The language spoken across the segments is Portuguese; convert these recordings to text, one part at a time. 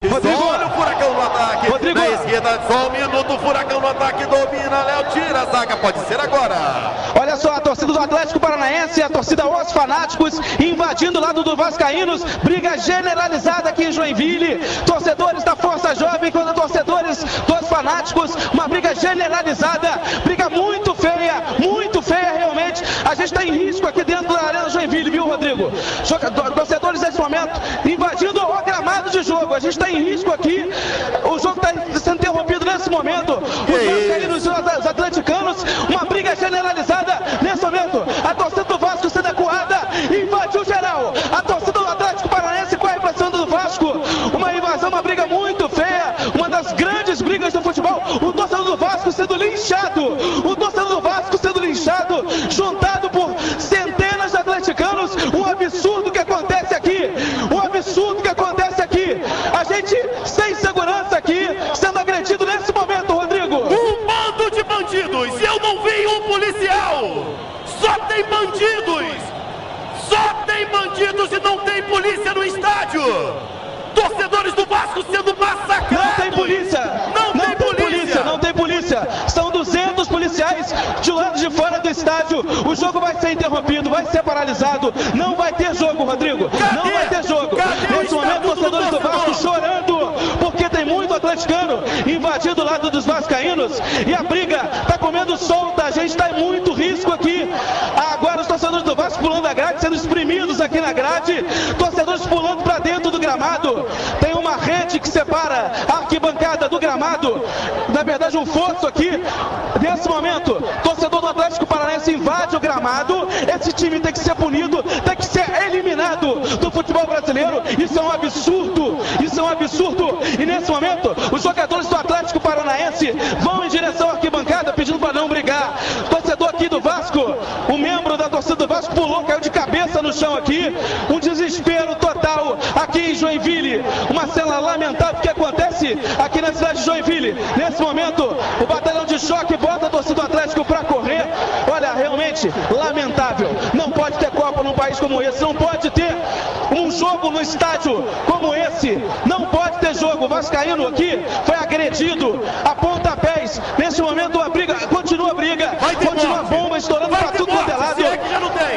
Rodrigo, olha o Furacão no ataque. Rodrigo, na esquerda, só um minuto. O Furacão no ataque, domina. Léo tira a zaga, pode ser agora. Olha só, a torcida do Atlético Paranaense, a torcida Os Fanáticos, invadindo o lado do Vascaínos. Briga generalizada aqui em Joinville. Torcedores da Força Jovem contra torcedores dos Fanáticos. Uma briga generalizada, briga muito feia realmente. A gente está em risco aqui dentro da Arena Joinville, viu, Rodrigo? Torcedores nesse momento invadindo o gramado de jogo. A gente está em risco aqui. O jogo está sendo interrompido nesse momento. Os vascaínos e os atleticanos, uma briga generalizada nesse momento. A torcida do Vasco sendo acuada, invadiu geral. A torcida do Atlético Paranaense corre para cima do Vasco. Uma invasão, uma briga muito feia. Uma das grandes brigas do futebol. O torcedor do Vasco sendo linchado. O torcedor do Vasco sendo linchado, juntado por centenas de atleticanos. Um absurdo que acontece aqui. Um absurdo que acontece aqui. A gente sem segurança aqui, sendo agredido nesse momento, Rodrigo. Um bando de bandidos. Eu não vi um policial. Só tem bandidos. Só tem bandidos e não tem polícia no estádio. Torcedores do Vasco sendo massacrados. Não tem polícia. Não tem polícia. São 200 policiais de lado de fora do estádio. O jogo vai ser interrompido, vai ser paralisado. Não vai ter jogo, Rodrigo. Não vai ter jogo. Nesse momento, torcedores do Vasco chorando, porque tem muito atleticano invadindo o lado dos vascaínos. E a briga tá comendo solta. A gente está em muito risco aqui. Agora os torcedores do Vasco pulando a grade, sendo exprimidos aqui na grade. Torcedores pulando para dentro do gramado. Tem uma rede que separa a arquibancada do gramado. Na verdade, um fosso aqui. Nesse momento, torcedor do Atlético Paranaense invade o gramado. Esse time tem que ser punido, tem que ser eliminado do futebol brasileiro. Isso é um absurdo. Isso é um absurdo. E nesse momento, os jogadores do Atlético Paranaense vão em direção à arquibancada pedindo para não brigar. Torcedor aqui do Vasco, um membro da torcida do Vasco pulou, caiu de cabeça no chão aqui. Um desespero total aqui em Joinville. Uma cena lamentável que acontece aqui na cidade de Joinville. Nesse momento, o batalhão de choque bota a torcida do Atlético para correr. Olha, realmente lamentável. Não pode ter Copa num país como esse. Não pode ter um jogo no estádio como esse. Não pode ter jogo. O vascaíno aqui foi agredido a pontapés. Nesse momento, a briga continua a briga. Continua a bomba estourando para tudo quanto é lado.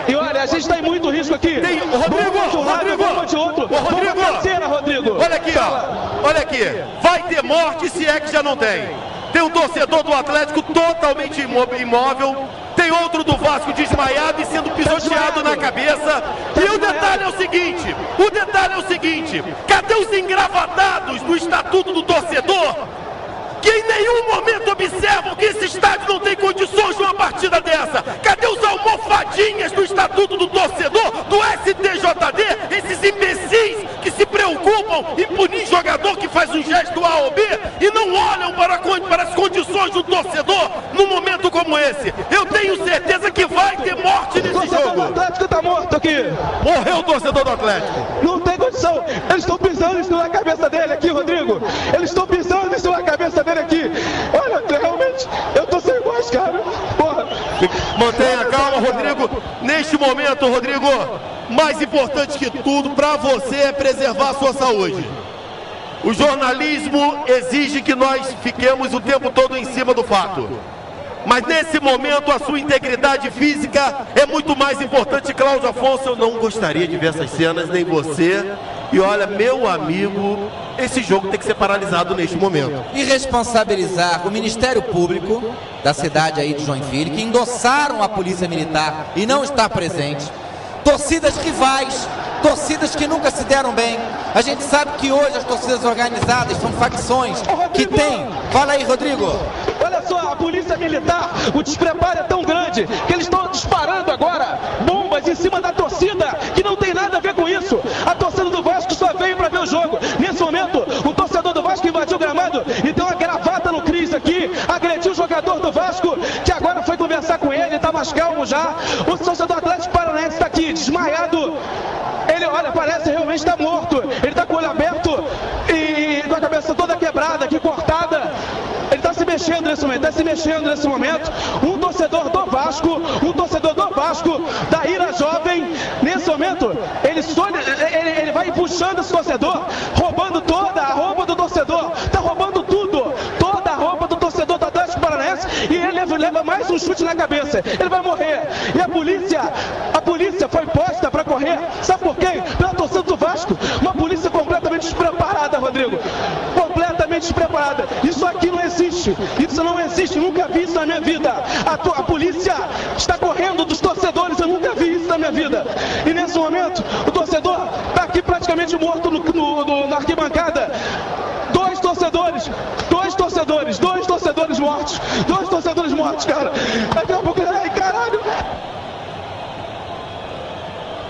E olha, a gente está em muito risco aqui. Tem Rodrigo, de um lado e bomba de outro. Rodrigo, terceira, Rodrigo. Olha aqui, ó. Olha aqui. Vai ter morte se é que já não tem. Tem um torcedor do Atlético totalmente imóvel. Tem outro do Vasco desmaiado e sendo pisoteado na cabeça. E o detalhe é o seguinte, cadê os engravatados do Estatuto do Torcedor? Que em nenhum momento observam que esse estádio não tem condições de uma partida dessa. Cadê os almofadinhas do Estatuto do Torcedor, do STJD, esses imbecis que se preocupam em punir jogador que faz um gesto A ou B e não olham para as condições do torcedor num momento como esse? Eu tenho certeza que vai ter morte nesse jogo. O torcedor do Atlético tá morto aqui. Morreu o torcedor do Atlético. Não tem condição. Eles estão pisando em cima da cabeça dele aqui, Rodrigo. Eles estão pisando em cima da cabeça dele aqui. Olha, realmente, eu tô sem voz, cara. Porra. Mantenha calma, Rodrigo. Neste momento, Rodrigo, mais importante que tudo para você é preservar a sua saúde. O jornalismo exige que nós fiquemos o tempo todo em cima do fato. Mas nesse momento a sua integridade física é muito mais importante. Cláudio Afonso, eu não gostaria de ver essas cenas, nem você. E olha, meu amigo, esse jogo tem que ser paralisado neste momento. E responsabilizar o Ministério Público da cidade aí de Joinville, que endossaram a Polícia Militar e não está presente. Torcidas rivais, torcidas que nunca se deram bem. A gente sabe que hoje as torcidas organizadas são facções que tem. Fala aí, Rodrigo. Olha só, a Polícia Militar, o despreparo é tão grande que eles estão disparando agora bombas em cima da torcida, que não tem nada a ver com isso. A torcida do Vasco só veio para ver o jogo. Nesse momento, o torcedor do Vasco invadiu o gramado e deu uma gravata no Cris aqui, agrediu o jogador do Vasco, que agora foi conversar com ele, está mais calmo já. O torcedor do Atlético Paranaense está aqui, desmaiado. Ele, olha, parece realmente estar morto. Ele está com o olho aberto e com a cabeça toda quebrada aqui, cortada. Ele está se mexendo nesse momento, um torcedor do Vasco, da Ira Jovem, nesse momento, ele vai puxando esse torcedor, roubando toda a roupa morte na cabeça. Ele vai morrer. E a polícia foi posta para correr. Sabe por quê? Pela torcida do Vasco. Uma polícia completamente despreparada, Rodrigo. Completamente despreparada. Isso aqui não existe. Isso não existe. Nunca vi isso na minha vida. A polícia está correndo dos torcedores. Eu nunca vi isso na minha vida. E nesse momento, o torcedor está aqui praticamente morto na arquibancada. Dois torcedores mortos, cara. Daqui a pouco, ai, caralho.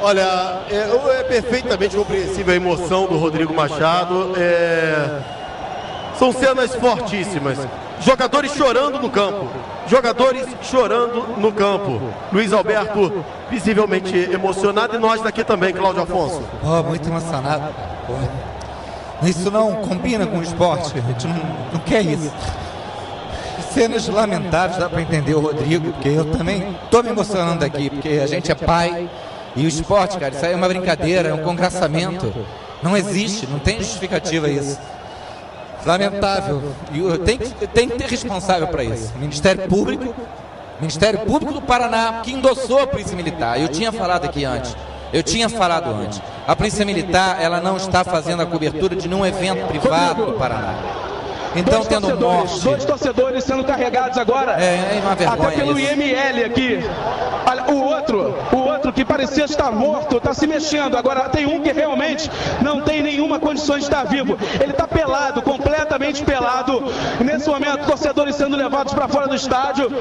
Olha, é perfeitamente compreensível a emoção do Rodrigo Machado. São cenas fortíssimas. Jogadores chorando no campo. Luiz Alberto visivelmente emocionado e nós daqui também, Cláudio Afonso. Muito emocionado. Isso não combina com o esporte. A gente não quer isso. Cenas lamentáveis, dá para entender o Rodrigo, porque eu também estou me emocionando aqui, porque a gente é pai. E o esporte, cara, isso aí é uma brincadeira, é um congraçamento. Não existe, não tem justificativa isso. Lamentável. E tem que ter responsável para isso. Ministério Público do Paraná, que endossou a Polícia Militar. Eu tinha falado aqui antes. A Polícia Militar, ela não está fazendo a cobertura de nenhum evento privado do Paraná. Então, tendo morte. Dois torcedores sendo carregados agora. É uma vergonha. Até pelo IML aqui. Olha, o outro que parecia estar morto, está se mexendo. Agora tem um que realmente não tem nenhuma condição de estar vivo. Ele está pelado, completamente pelado. E nesse momento, torcedores sendo levados para fora do estádio.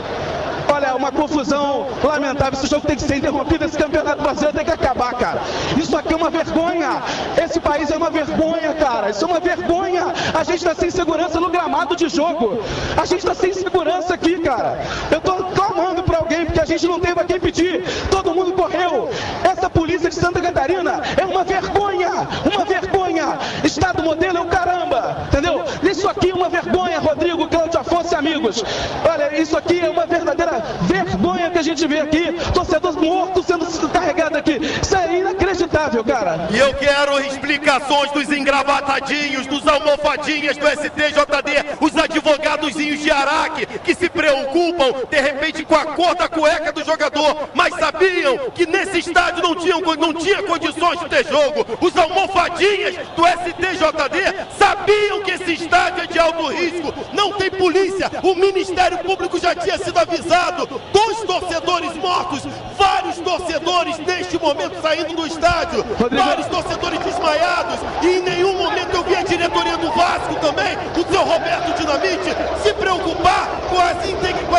Olha, uma confusão lamentável. Esse jogo tem que ser interrompido. Esse campeonato brasileiro tem que acabar, cara. Isso aqui é uma vergonha. Esse país é uma vergonha, cara. Isso é uma vergonha. A gente está sem segurança no gramado de jogo. A gente está sem segurança aqui, cara. Eu tô clamando para alguém, porque a gente não teve a quem pedir. Todo mundo correu. Essa polícia de Santa Catarina é uma vergonha. Uma vergonha. Estado modelo é o caramba. Entendeu? Isso aqui é uma vergonha, Rodrigo, Cláudio Afonso e amigos. Olha, isso aqui é uma verdadeira vergonha que a gente vê aqui. Torcedores mortos sendo carregados aqui. Isso é inacreditável, cara. E eu quero explicações dos engravatadinhos, dos almofadinhas do STJD, os advogadozinhos de Araque, que se preocupam, de repente, com a cor da cueca do jogador, mas sabiam que nesse estádio não tinha condições de ter jogo. Os almofadinhas do STJD sabiam que esse estádio é de alto risco, não tem polícia, o Ministério Público já tinha sido avisado. 2 torcedores mortos, vários torcedores neste momento saindo do estádio, vários torcedores desmaiados, e em nenhum momento eu vi a diretoria do Vasco também, o seu Roberto Dinamite, se preocupar com a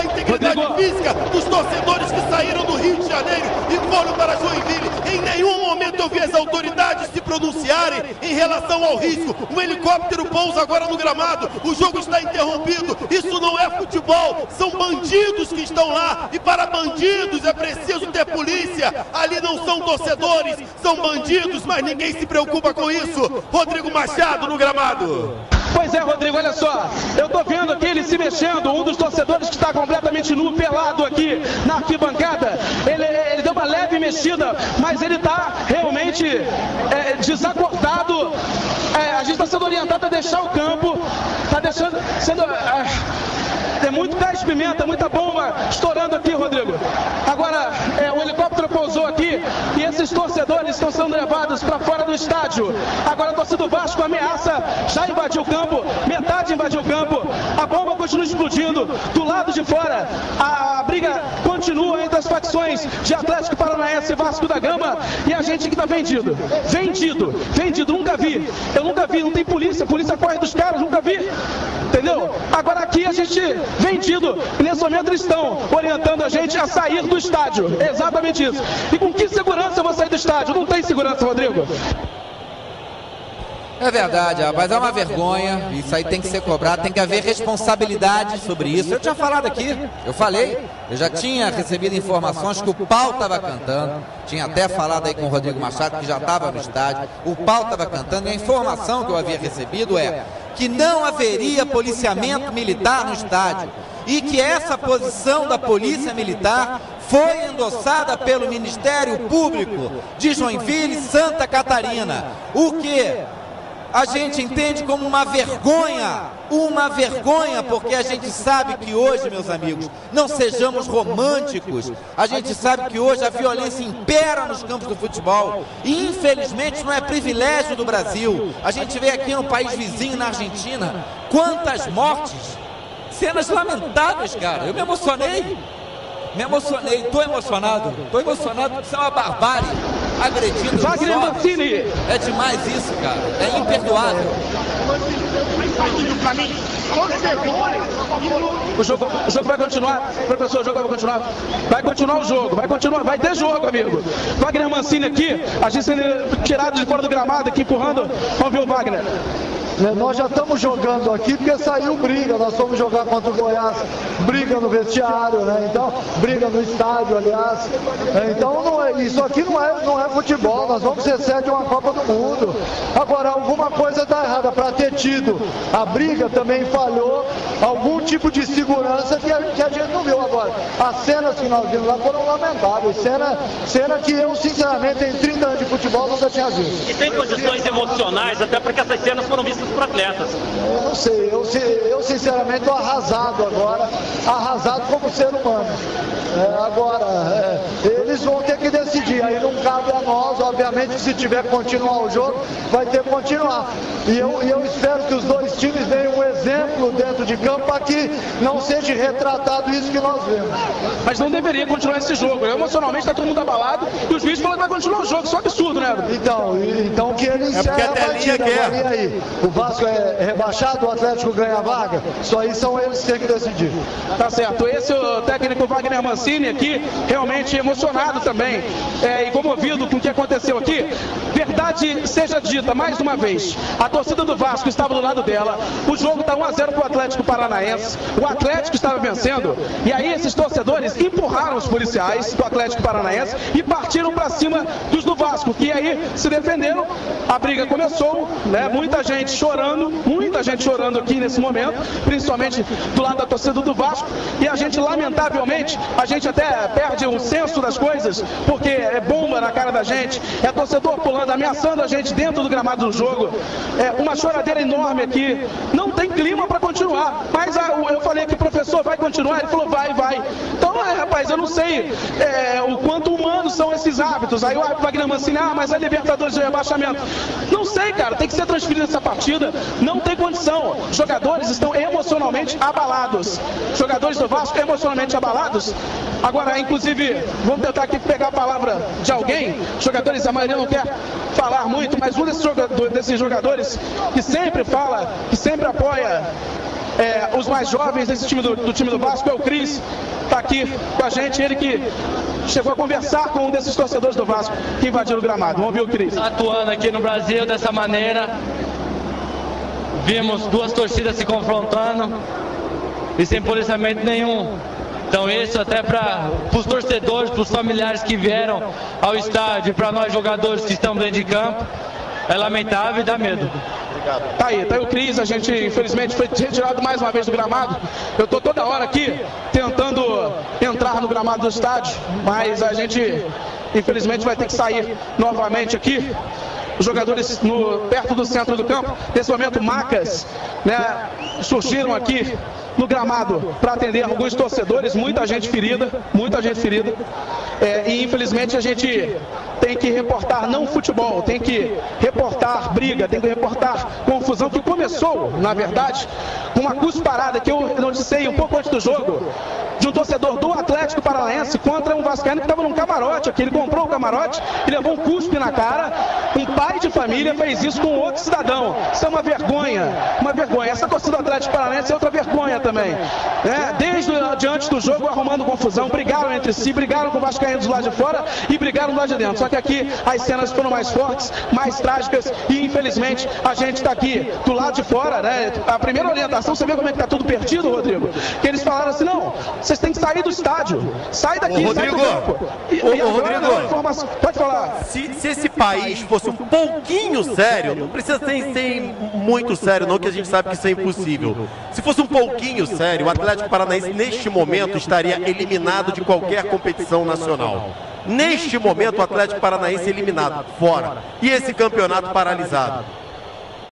integridade física dos torcedores que saíram do Rio de Janeiro e foram para Joinville. Em nenhum momento eu vi as autoridades se pronunciarem em relação ao risco. Um helicóptero pousa agora no gramado, o jogo está interrompido. Isso não é futebol, são bandidos que estão lá, e para bandidos é preciso ter polícia. Ali não são torcedores, são bandidos, mas ninguém se preocupa com isso. Rodrigo Machado no gramado. Pois é, Rodrigo, olha só, eu tô vendo aqui ele se mexendo, um dos torcedores que está completamente nu, pelado aqui na arquibancada, ele deu uma leve mexida, mas ele tá realmente desacordado. A gente está sendo orientado a deixar o campo, tá tem muito gás de pimenta, muita bomba estourando aqui, Rodrigo. Agora, o helicóptero pousou aqui e esses torcedores estão sendo levados para fora do estádio. Agora a torcida do Vasco ameaça, já invadiu o campo, metade invadiu o campo, a bomba continua explodindo. Do lado de fora, a briga continua entre as facções de Atlético Paranaense e Vasco da Gama, e a gente que está vendido, nunca vi, não tem polícia corre dos caras, nunca vi, entendeu? Agora aqui a gente vendido, e nesse momento eles estão orientando a gente a sair do estádio, exatamente isso. E com que segurança eu vou sair do estádio? Não tem segurança, Rodrigo. É verdade, rapaz, é uma vergonha. Isso aí tem que ser cobrado, tem que haver responsabilidade sobre isso. Eu tinha falado aqui, eu já tinha recebido informações que o pau estava cantando. Tinha até falado aí com o Rodrigo Machado, que já estava no estádio. O pau estava cantando, e a informação que eu havia recebido é que não haveria policiamento militar no estádio, e que essa posição da Polícia Militar foi endossada pelo Ministério Público de Joinville, Santa Catarina, o que a gente entende como uma vergonha, porque a gente sabe que hoje, meus amigos, não sejamos românticos, a gente sabe que hoje a violência impera nos campos do futebol e infelizmente não é privilégio do Brasil. A gente vê aqui no país vizinho, na Argentina, quantas mortes, cenas lamentáveis, cara. Eu me emocionei, tô emocionado, isso é uma barbárie, agredindo Wagner Mancini. É demais isso, cara, é imperdoável. O jogo vai continuar, professor, o jogo vai continuar. Vai continuar o jogo, vai ter jogo, amigo. Wagner Mancini aqui, a gente sendo tirado de fora do gramado aqui, empurrando. Vamos ver o Wagner. Nós já estamos jogando aqui porque saiu briga, nós fomos jogar contra o Goiás, briga no vestiário, né? Então, briga no estádio, aliás. Então, isso aqui não é futebol, nós vamos ser sede de uma Copa do Mundo. Agora, alguma coisa está errada, para ter tido a briga também falhou algum tipo de segurança que a gente não viu agora. As cenas que nós vimos lá foram lamentáveis, cena que eu, sinceramente, em 30 anos de futebol, nunca tinha visto. E tem condições emocionais, até porque essas cenas foram vistas por atletas. Eu não sei, eu sinceramente estou arrasado agora, arrasado como ser humano. Eles vão ter que decidir, aí não cabe a nós, obviamente, que se tiver que continuar o jogo, vai ter que continuar. E eu espero que os dois times deem um exemplo dentro de campo para que não seja retratado isso que nós vemos. Mas não deveria continuar esse jogo, emocionalmente está todo mundo abalado e os juízes falam que vai continuar o jogo, isso é um absurdo, né? Então que ele encerra a partida, e aí? O Vasco é rebaixado, o Atlético ganha a vaga? Isso aí são eles que têm que decidir. Tá certo, esse é o técnico Wagner Mancini aqui, realmente emocionado também, e comovido com o que aconteceu aqui. Verdade seja dita, mais uma vez, a torcida do Vasco estava do lado dela, o jogo está 1-0 para o Atlético Paranaense, o Atlético estava vencendo, e aí esses torcedores empurraram os policiais do Atlético Paranaense e partiram para cima dos do Vasco, que aí se defenderam, a briga começou, né? Muita gente chorando aqui nesse momento, principalmente do lado da torcida do Vasco, e a gente, lamentavelmente, a gente até perde um senso das coisas, porque é bomba na cara da gente, é torcedor pulando, ameaçando a gente dentro do gramado do jogo, é uma choradeira enorme aqui, não tem clima para continuar, mas eu falei que o professor vai continuar, ele falou vai. Então, rapaz, eu não sei o quanto humanos são esses hábitos. Aí o Wagner Mancini, mas é Libertadores de rebaixamento. Não sei, cara, tem que ser transferido essa partida, não tem condição. Os jogadores estão emocionalmente abalados. Jogadores do Vasco emocionalmente abalados. Agora, inclusive, vamos tentar aqui pegar a palavra de alguém. Jogadores, a maioria não quer falar muito, mas um desses jogadores que sempre fala, que sempre apoia os mais jovens desse time do time do Vasco é o Cris, está aqui com a gente, ele que chegou a conversar com um desses torcedores do Vasco que invadiram o gramado. Vamos ver o Cris. Atuando aqui no Brasil dessa maneira, vimos duas torcidas se confrontando e sem policiamento nenhum. Então isso até para os torcedores, para os familiares que vieram ao estádio, para nós jogadores que estamos dentro de campo, é lamentável e dá medo. Tá aí o Cris, a gente infelizmente foi retirado mais uma vez do gramado. Eu tô toda hora aqui tentando entrar no gramado do estádio, mas a gente infelizmente vai ter que sair novamente aqui. Os jogadores perto do centro do campo, nesse momento macas, né, surgiram aqui no gramado para atender alguns torcedores, muita gente ferida, e infelizmente a gente tem que reportar não futebol, tem que reportar briga, tem que reportar confusão que começou, na verdade, com uma cusparada que eu noticiei um pouco antes do jogo, de um torcedor do Atlético Paranaense contra um vascaíno que estava num camarote aqui. Ele comprou o camarote e levou um cuspe na cara. Um pai de família fez isso com outro cidadão. Isso é uma vergonha, Essa torcida do Atlético Paranaense é outra vergonha também. Desde antes do jogo arrumando confusão, brigaram entre si, brigaram com o vascaínos do lado de fora e brigaram do lado de dentro. Só que aqui as cenas foram mais fortes, mais trágicas e infelizmente a gente está aqui do lado de fora, né? A primeira orientação, você vê como é que está tudo perdido, Rodrigo? Que eles falaram assim, não, vocês têm que sair do estádio, sai daqui, Rodrigo, sai do campo. Rodrigo, pode falar. Se esse país fosse um pouquinho sério, não precisa ser muito sério não, que a gente sabe que isso é impossível. Se fosse um pouquinho sério, o Atlético Paranaense neste momento estaria eliminado de qualquer competição nacional. Neste momento o Atlético Paranaense eliminado, fora. E esse campeonato paralisado.